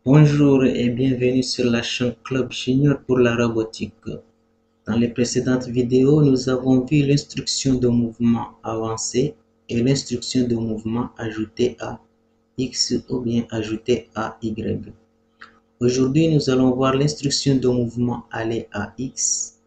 Bonjour et bienvenue sur la chaîne Club Junior pour la robotique. Dans les précédentes vidéos, nous avons vu l'instruction de mouvement avancé et l'instruction de mouvement ajouté à X ou bien ajouté à Y. Aujourd'hui, nous allons voir l'instruction de mouvement aller à X,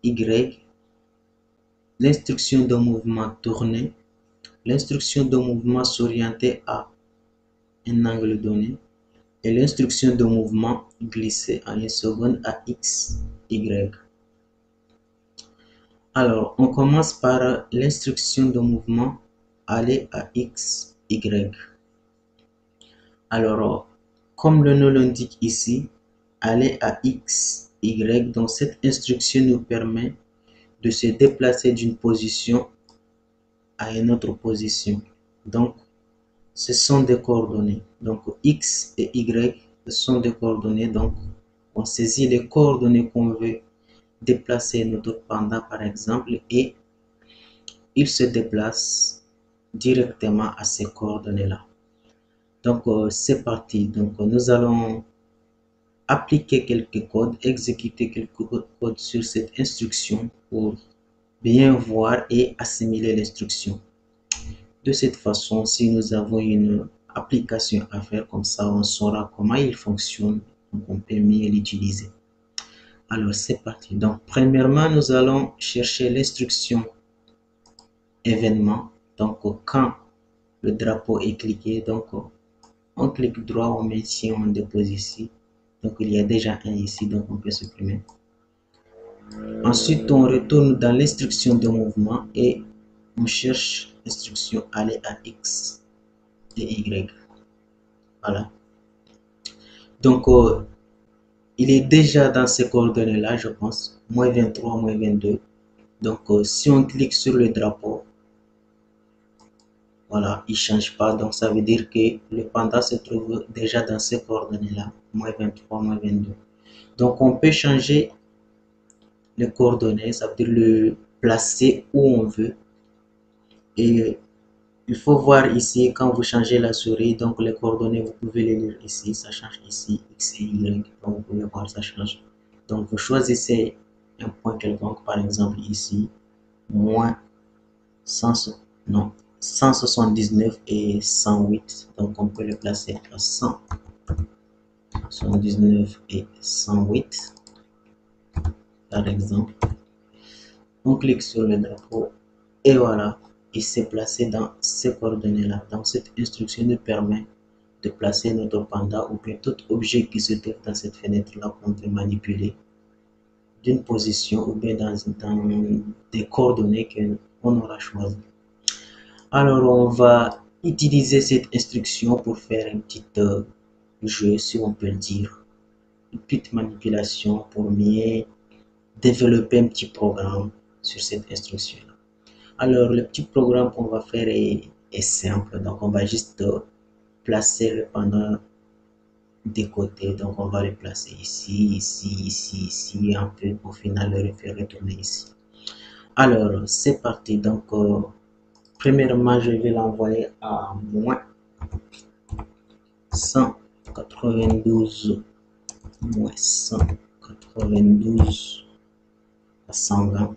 Y, l'instruction de mouvement tourner, l'instruction de mouvement s'orienter à un angle donné, et l'instruction de mouvement glisser en une seconde à X, Y. Alors, on commence par l'instruction de mouvement aller à X, Y. Alors, comme le nom l'indique ici, aller à X, Y, donc cette instruction nous permet de se déplacer d'une position à une autre position. Donc, ce sont des coordonnées. Donc, X et Y sont des coordonnées. Donc, on saisit les coordonnées qu'on veut déplacer notre panda, par exemple, et il se déplace directement à ces coordonnées-là. Donc, c'est parti. Donc, nous allons appliquer quelques codes, exécuter quelques codes sur cette instruction pour bien voir et assimiler l'instruction. De cette façon, si nous avons une application à faire comme ça, on saura comment il fonctionne, donc on peut mieux l'utiliser. Alors, c'est parti. Donc, premièrement, nous allons chercher l'instruction événement. Donc, quand le drapeau est cliqué, donc on clique droit, on maintient, on dépose ici. Donc, il y a déjà un ici, donc on peut supprimer. Ensuite, on retourne dans l'instruction de mouvement et on cherche l'instruction aller à X et Y. Voilà. Donc, il est déjà dans ces coordonnées-là, je pense. Moins 23, moins 22. Donc, si on clique sur le drapeau, voilà, il ne change pas. Donc, ça veut dire que le panda se trouve déjà dans ces coordonnées-là. Moins 23, moins 22. Donc, on peut changer les coordonnées, ça veut dire le placer où on veut. Et il faut voir ici, quand vous changez la souris, donc les coordonnées, vous pouvez les lire ici. Ça change ici, X et Y. Donc, vous pouvez voir, ça change. Donc, vous choisissez un point quelconque, par exemple ici, moins 100, non, 179 et 108. Donc, on peut le placer à 179 et 108, par exemple. On clique sur le drapeau et voilà, il s'est placé dans ces coordonnées-là. Donc, cette instruction nous permet de placer notre panda ou bien tout objet qui se trouve dans cette fenêtre-là qu'on peut manipuler d'une position ou bien dans des coordonnées qu'on aura choisies. Alors, on va utiliser cette instruction pour faire un petit jeu, si on peut le dire, une petite manipulation pour mieux développer un petit programme sur cette instruction-là. Alors, le petit programme qu'on va faire est simple. Donc, on va juste placer le pendant des côtés. Donc, on va le placer ici, ici, ici, ici, un peu. Au final, le faire retourner ici. Alors, c'est parti. Donc, premièrement, je vais l'envoyer à moins 192, moins 192 à 120.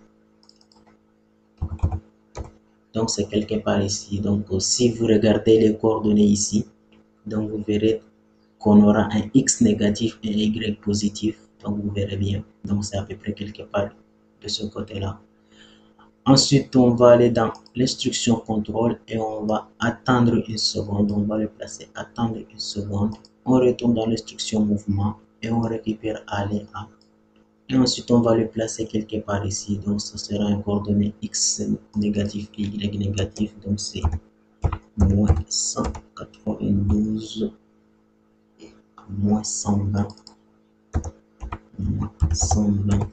Donc, c'est quelque part ici. Donc, si vous regardez les coordonnées ici, donc vous verrez qu'on aura un X négatif et un Y positif. Donc, vous verrez bien. Donc, c'est à peu près quelque part de ce côté-là. Ensuite, on va aller dans l'instruction contrôle et on va attendre une seconde. On va le placer attendre une seconde. On retourne dans l'instruction mouvement et on récupère aller à. Et ensuite, on va le placer quelque part ici. Donc, ce sera un coordonnée X négatif et Y négatif. Donc, c'est moins 192 et moins 120. Moins 120.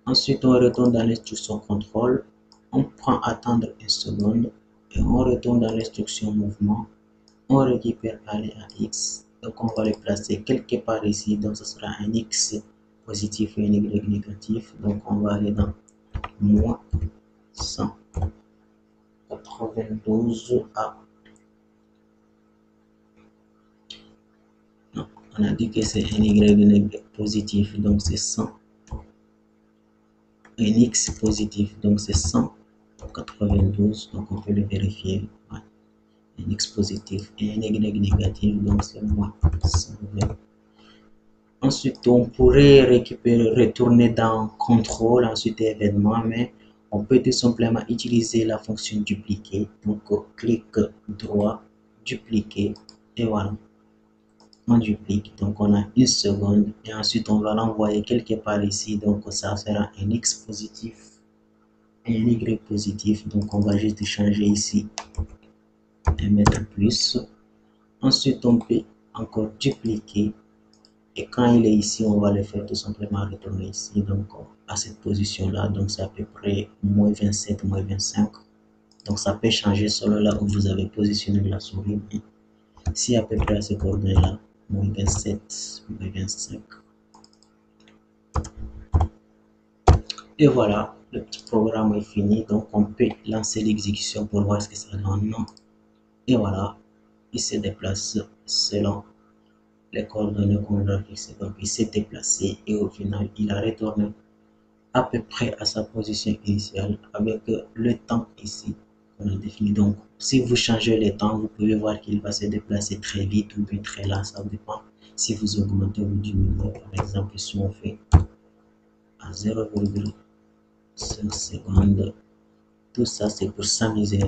Ensuite, on retourne dans l'instruction contrôle. On prend attendre une seconde et on retourne dans l'instruction mouvement. On récupère aller à X. Donc, on va le placer quelque part ici. Donc, ce sera un X positif et un Y négatif. Donc, on va aller dans moins 192 à On a dit que c'est un y positif, donc c'est 100. Un x positif, donc c'est 192, donc on peut le vérifier. Ouais. Un x positif et un y négatif, donc c'est moins 120. Ensuite, on pourrait récupérer, retourner dans contrôle, ensuite événement, mais on peut tout simplement utiliser la fonction dupliquer. Donc, clic droit, dupliquer, et voilà. On duplique, donc on a une seconde, et ensuite on va l'envoyer quelque part ici, donc ça sera un x positif et un y positif. Donc, on va juste changer ici et mettre plus. Ensuite, on peut encore dupliquer. Et quand il est ici, on va le faire tout simplement retourner ici, donc à cette position-là. Donc c'est à peu près moins 27, moins 25. Donc ça peut changer selon là où vous avez positionné la souris. Mais si à peu près à ces coordonnées-là, moins 27, moins 25. Et voilà, le petit programme est fini. Donc on peut lancer l'exécution pour voir ce que ça donne. Et voilà, il se déplace selon les coordonnées qu'on a fixées. Donc il s'est déplacé et au final, il a retourné à peu près à sa position initiale avec le temps ici qu'on a défini. Donc, si vous changez le temps, vous pouvez voir qu'il va se déplacer très vite ou bien très lent, ça dépend. Si vous augmentez ou diminuez, par exemple, si on fait à 0,5 secondes, tout ça c'est pour s'amuser.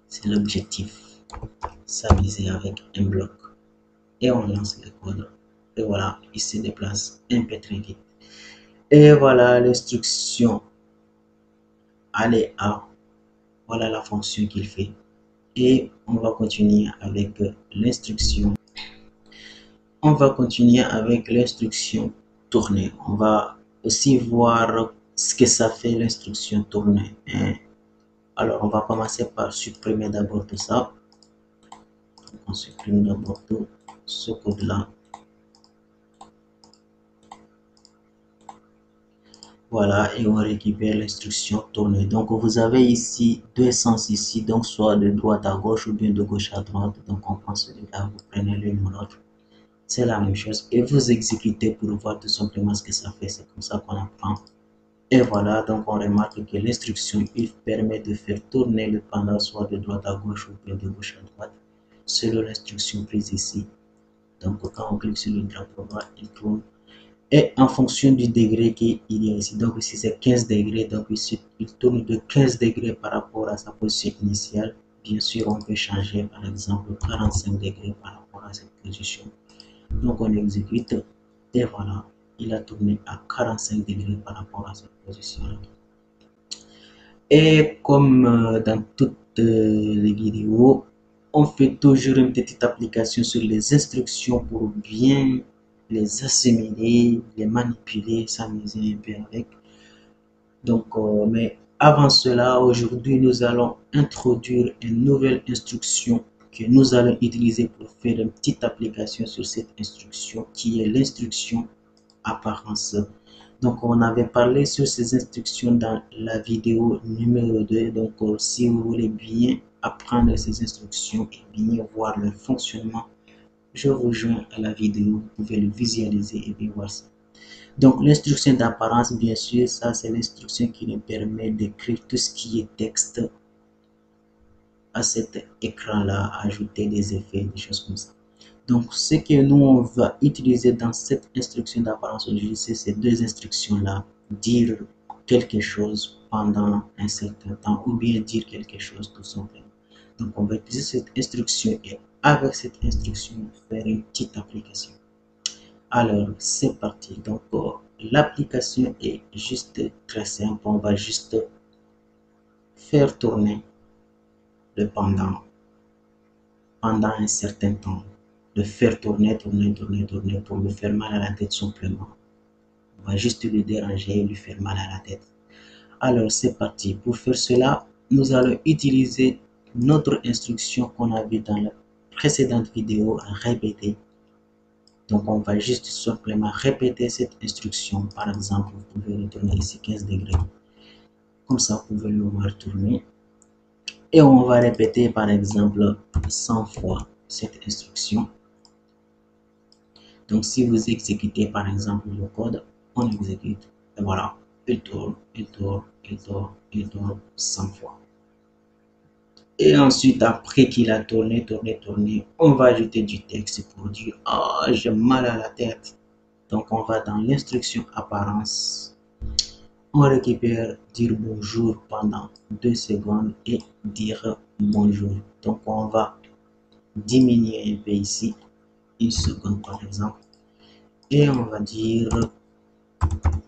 C'est l'objectif, s'amuser avec un bloc. Et on lance le code. Et voilà, il se déplace un peu très vite. Et voilà l'instruction. Allez à, voilà la fonction qu'il fait. Et on va continuer avec l'instruction. On va continuer avec l'instruction tourner. On va aussi voir ce que ça fait l'instruction tourner. Alors, on va commencer par supprimer d'abord tout ça. On supprime d'abord tout ce code-là. Voilà, et on récupère l'instruction tourner. Donc, vous avez ici deux sens ici, donc soit de droite à gauche ou bien de gauche à droite. Donc, on prend celui-là, vous prenez l'une ou l'autre. C'est la même chose. Et vous exécutez pour voir tout simplement ce que ça fait. C'est comme ça qu'on apprend. Et voilà, donc on remarque que l'instruction, il permet de faire tourner le pendant soit de droite à gauche ou bien de gauche à droite, selon l'instruction prise ici. Donc, quand on clique sur le drapeau droit, il tourne. Et en fonction du degré qu'il y a ici, donc ici c'est 15 degrés, donc ici il tourne de 15 degrés par rapport à sa position initiale. Bien sûr, on peut changer par exemple 45 degrés par rapport à cette position. Donc on exécute et voilà, il a tourné à 45 degrés par rapport à cette position-là. Et comme dans toutes les vidéos, on fait toujours une petite application sur les instructions pour bien les assimiler, les manipuler, s'amuser un peu avec. Donc, mais avant cela, aujourd'hui, nous allons introduire une nouvelle instruction que nous allons utiliser pour faire une petite application sur cette instruction qui est l'instruction apparence. Donc, on avait parlé sur ces instructions dans la vidéo numéro 2. Donc, si vous voulez bien apprendre ces instructions et bien voir leur fonctionnement, je vous rejoins à la vidéo. Vous pouvez le visualiser et bien voir ça. Donc, l'instruction d'apparence, bien sûr, ça c'est l'instruction qui nous permet d'écrire tout ce qui est texte à cet écran-là, ajouter des effets, des choses comme ça. Donc, ce que nous, on va utiliser dans cette instruction d'apparence aujourd'hui, c'est ces deux instructions-là. Dire quelque chose pendant un certain temps ou bien dire quelque chose tout simplement. Donc, on va utiliser cette instruction et avec cette instruction, faire une petite application. Alors, c'est parti. Donc, l'application est juste très simple. On va juste faire tourner le pendant un certain temps. Le faire tourner pour lui faire mal à la tête simplement. On va juste le déranger et lui faire mal à la tête. Alors, c'est parti. Pour faire cela, nous allons utiliser notre instruction qu'on a vue dans la précédente vidéo, répéter. Donc, on va juste simplement répéter cette instruction. Par exemple, vous pouvez retourner ici 15 degrés. Comme ça, vous pouvez le voir tourner. Et on va répéter, par exemple, 100 fois cette instruction. Donc si vous exécutez par exemple le code, on exécute et voilà, il tourne, il tourne, il tourne, il tourne 100 fois. Et ensuite, après qu'il a tourné, tourné, tourné, on va ajouter du texte pour dire ah, j'ai mal à la tête. Donc on va dans l'instruction apparence, on récupère dire bonjour pendant 2 secondes et dire bonjour. Donc on va diminuer un peu ici, 1 seconde par exemple, et on va dire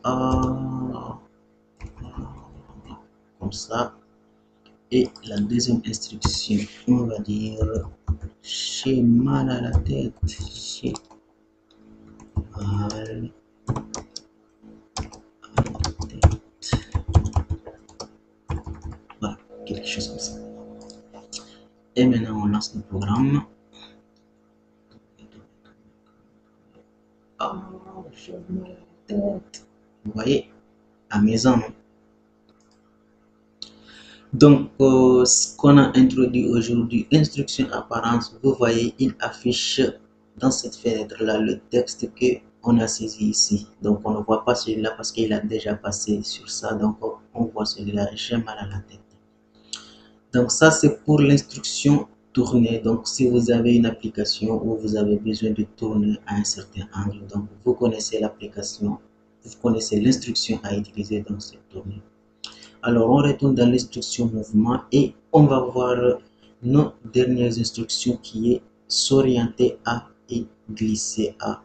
ah, comme ça. Et la deuxième instruction, on va dire j'ai mal à la tête, j'ai mal à la tête. Voilà, quelque chose comme ça. Et maintenant on lance le programme. Ah, j'ai mal à la tête. Vous voyez, amusant. Donc, ce qu'on a introduit aujourd'hui, instruction apparence, vous voyez, il affiche dans cette fenêtre-là le texte que on a saisi ici. Donc, on ne voit pas celui-là parce qu'il a déjà passé sur ça. Donc, on voit celui-là, j'ai mal à la tête. Donc, ça, c'est pour l'instruction tourner. Donc, si vous avez une application où vous avez besoin de tourner à un certain angle, donc vous connaissez l'application, vous connaissez l'instruction à utiliser dans cette tournée. Alors, on retourne dans l'instruction mouvement et on va voir nos dernières instructions qui est s'orienter à et glisser à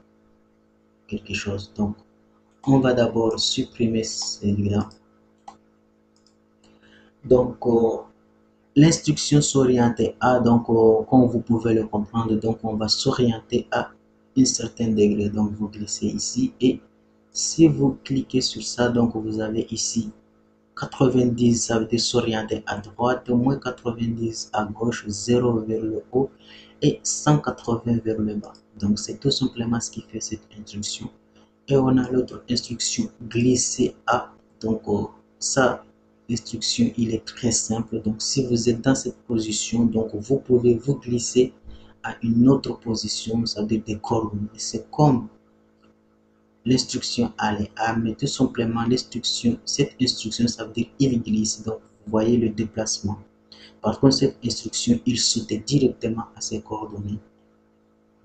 quelque chose. Donc, on va d'abord supprimer celui-là. Donc, l'instruction s'orienter à, donc, comme vous pouvez le comprendre, donc on va s'orienter à un certain degré. Donc, vous glissez ici et si vous cliquez sur ça, donc vous avez ici 90, ça veut dire s'orienter à droite, moins 90 à gauche, 0 vers le haut et 180 vers le bas. Donc, c'est tout simplement ce qui fait cette instruction. Et on a l'autre instruction, glisser à. Donc, ça, l'instruction, il est très simple. Donc, si vous êtes dans cette position, donc vous pouvez vous glisser à une autre position, ça veut dire des coordonnées. C'est comme l'instruction aller à, mais tout simplement l'instruction, cette instruction, ça veut dire il glisse. Donc, vous voyez le déplacement. Par contre, cette instruction, il saute directement à ses coordonnées.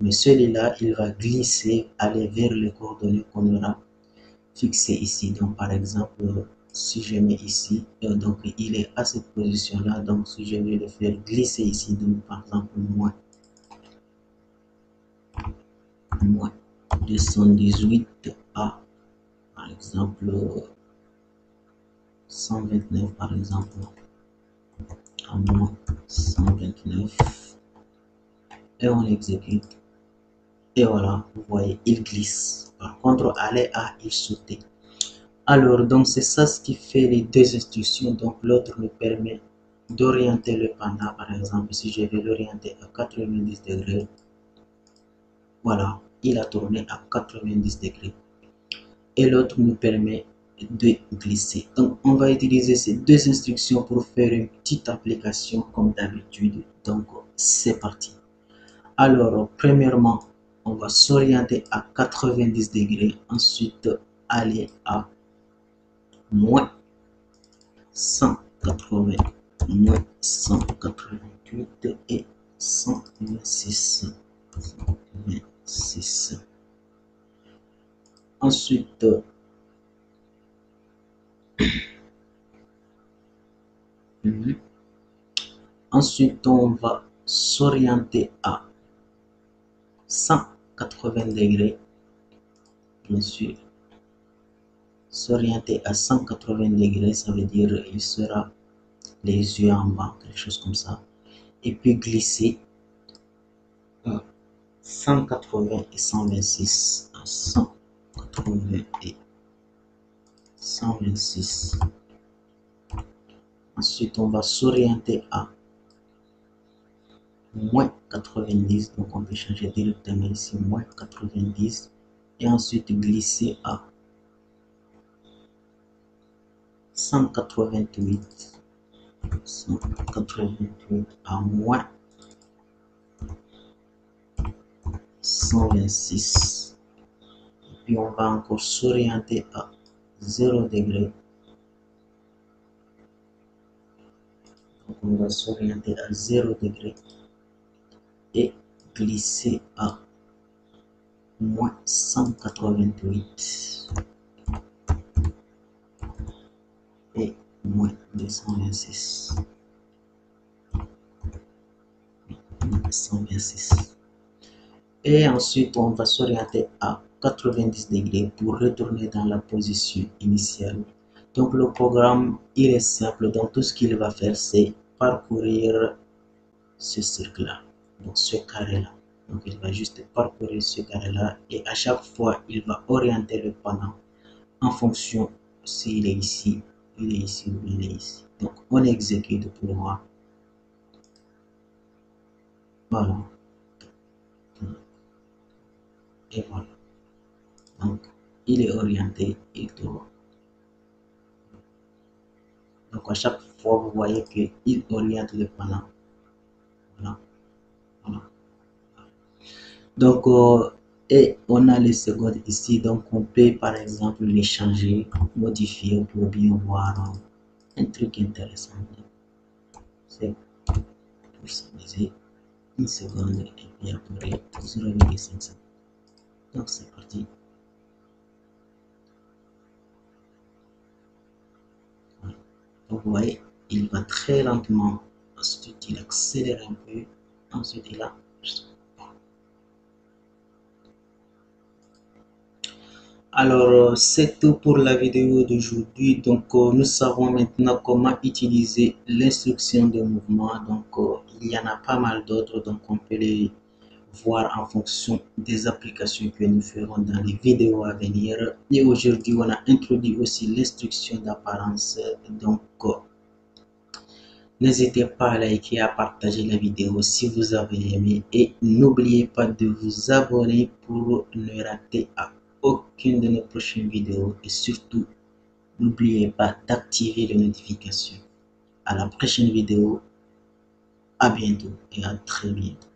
Mais celui-là, il va glisser, aller vers les coordonnées qu'on aura fixées ici. Donc, par exemple, si je mets ici, donc il est à cette position-là. Donc, si je vais le faire glisser ici, donc par exemple, moins 218 à, par exemple, 129 par exemple, à moins 129 et on exécute et voilà, vous voyez, il glisse. Par contre, aller à, il sautait. Alors, donc c'est ça ce qui fait les deux instructions. Donc, l'autre me permet d'orienter le panda, par exemple, si je vais l'orienter à 90 degrés, voilà, il a tourné à 90 degrés. Et l'autre nous permet de glisser. Donc, on va utiliser ces deux instructions pour faire une petite application comme d'habitude. Donc, c'est parti. Alors, premièrement, on va s'orienter à 90 degrés. Ensuite, aller à moins 180, moins 188 et 126. 126. Ensuite, ensuite, on va s'orienter à 180 degrés, bien sûr. S'orienter à 180 degrés, ça veut dire il sera les yeux en bas, quelque chose comme ça. Et puis glisser 180 et 126 à 180 et 126. Ensuite, on va s'orienter à moins 90. Donc, on peut changer directement ici, moins 90. Et ensuite, glisser à 188. 188 à moins 126. Puis on va encore s'orienter à 0 degré. Donc on va s'orienter à 0 degré et glisser à moins 188 et moins 226. 126. Et ensuite, on va s'orienter à 90 degrés pour retourner dans la position initiale. Donc, le programme, il est simple. Donc, tout ce qu'il va faire, c'est parcourir ce cercle-là, donc ce carré-là. Donc, il va juste parcourir ce carré-là et à chaque fois, il va orienter le pendant en fonction s'il est ici, il est ici ou il est ici. Donc, on exécute pour voir. Voilà. Et voilà. Donc, il est orienté, il tourne. Donc, à chaque fois, vous voyez qu'il oriente le pendant. Voilà. Voilà. Donc, et on a les secondes ici. Donc, on peut, par exemple, les changer, modifier pour bien voir un truc intéressant. C'est personnaliser une seconde et puis après 0,5. Donc, c'est parti. Voilà. Donc, vous voyez, il va très lentement. Ensuite, il accélère un peu. Ensuite, il a. Alors, c'est tout pour la vidéo d'aujourd'hui. Donc, nous savons maintenant comment utiliser l'instruction de mouvement. Donc, il y en a pas mal d'autres. Donc, on peut les voir en fonction des applications que nous ferons dans les vidéos à venir. Et aujourd'hui, on a introduit aussi l'instruction d'apparence. Donc, n'hésitez pas à liker et à partager la vidéo si vous avez aimé. Et n'oubliez pas de vous abonner pour ne rater aucune de nos prochaines vidéos. Et surtout, n'oubliez pas d'activer les notifications. À la prochaine vidéo. À bientôt et à très bientôt.